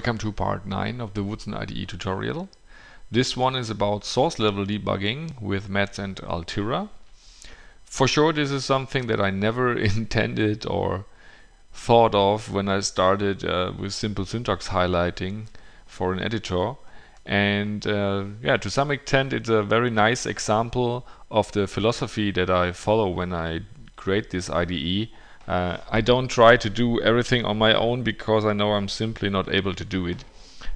Welcome to part 9 of the WUDSN IDE tutorial. This one is about source level debugging with Mats and Altira. For sure, this is something that I never intended or thought of when I started with simple syntax highlighting for an editor. And yeah, to some extent it's a very nice example of the philosophy that I follow when I create this IDE. I don't try to do everything on my own because I know I'm simply not able to do it.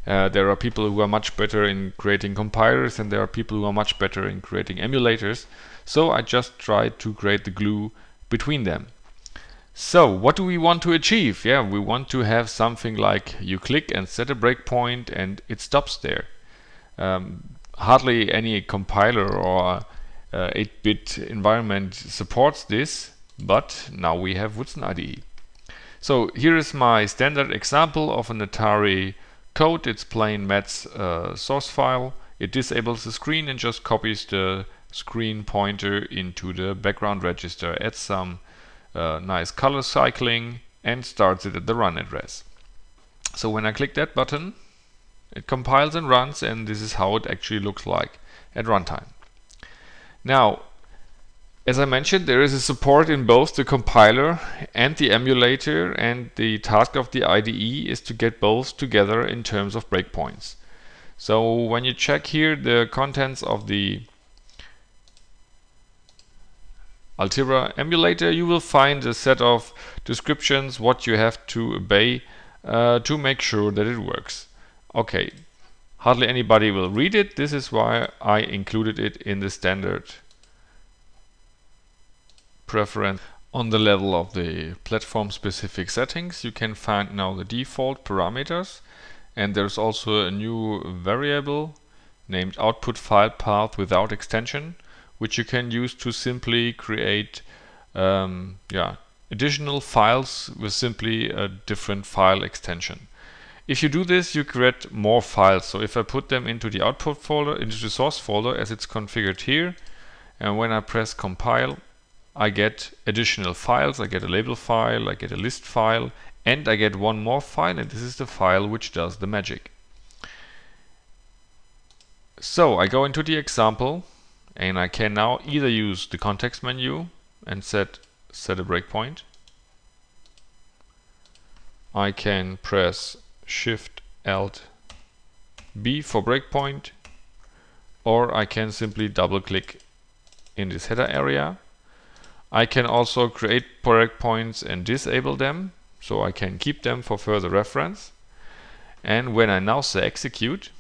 There are people who are much better in creating compilers, and there are people who are much better in creating emulators. So I just try to create the glue between them. So what do we want to achieve? Yeah, we want to have something like you click and set a breakpoint and it stops there. Hardly any compiler or 8-bit environment supports this. But now we have WUDSN IDE. So here is my standard example of an Atari code. It's plain Mats source file. It disables the screen and just copies the screen pointer into the background register, adds some nice color cycling, and starts it at the run address. So when I click that button, it compiles and runs, and this is how it actually looks like at runtime. Now, as I mentioned, there is a support in both the compiler and the emulator, and the task of the IDE is to get both together in terms of breakpoints. So when you check here the contents of the Altira emulator, you will find a set of descriptions what you have to obey to make sure that it works. Okay, hardly anybody will read it. This is why I included it in the standard preference. On the level of the platform specific settings, you can find now the default parameters, and there's also a new variable named output file path without extension, which you can use to simply create additional files with simply a different file extension. If you do this, you create more files. So if I put them into the output folder, into the source folder as it's configured here, and when I press compile, I get additional files. I get a label file, I get a list file, and I get one more file, and this is the file which does the magic. So I go into the example, and I can now either use the context menu and set a breakpoint. I can press Shift Alt B for breakpoint, or I can simply double click in this header area. I can also create breakpoints and disable them, so I can keep them for further reference. And when I now say execute,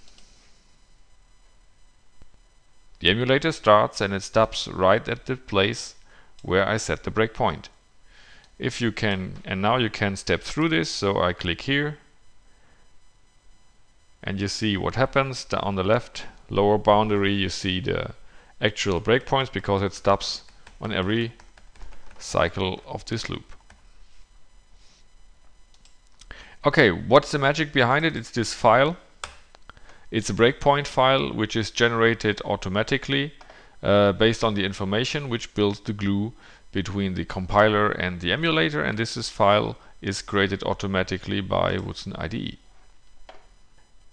the emulator starts and it stops right at the place where I set the breakpoint. If you can, and now you can step through this, so I click here and you see what happens. On the left lower boundary you see the actual breakpoints because it stops on every cycle of this loop. Okay, what's the magic behind it? It's this file. It's a breakpoint file which is generated automatically based on the information which builds the glue between the compiler and the emulator, and this file is created automatically by WUDSN IDE.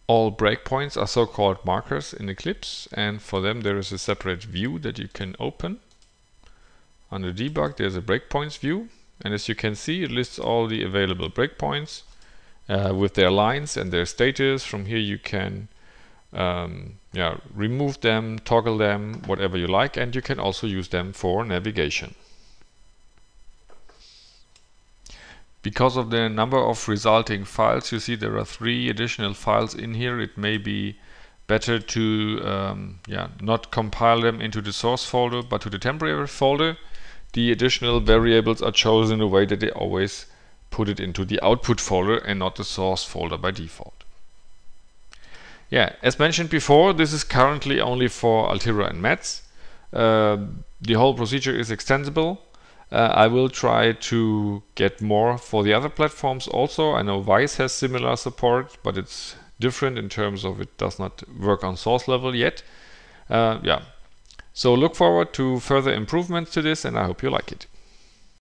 All breakpoints are so-called markers in Eclipse, and for them there is a separate view that you can open. Under debug there's a breakpoints view, and as you can see it lists all the available breakpoints with their lines and their status. From here you can remove them, toggle them, whatever you like, and you can also use them for navigation. Because of the number of resulting files, you see there are 3 additional files in here. It may be better to not compile them into the source folder but to the temporary folder. The additional variables are chosen in a way that they always put it into the output folder and not the source folder by default. Yeah, as mentioned before, this is currently only for Altira and Mats. The whole procedure is extensible. I will try to get more for the other platforms also. I know Vice has similar support, but it's different in terms of it does not work on source level yet. So look forward to further improvements to this, and I hope you like it.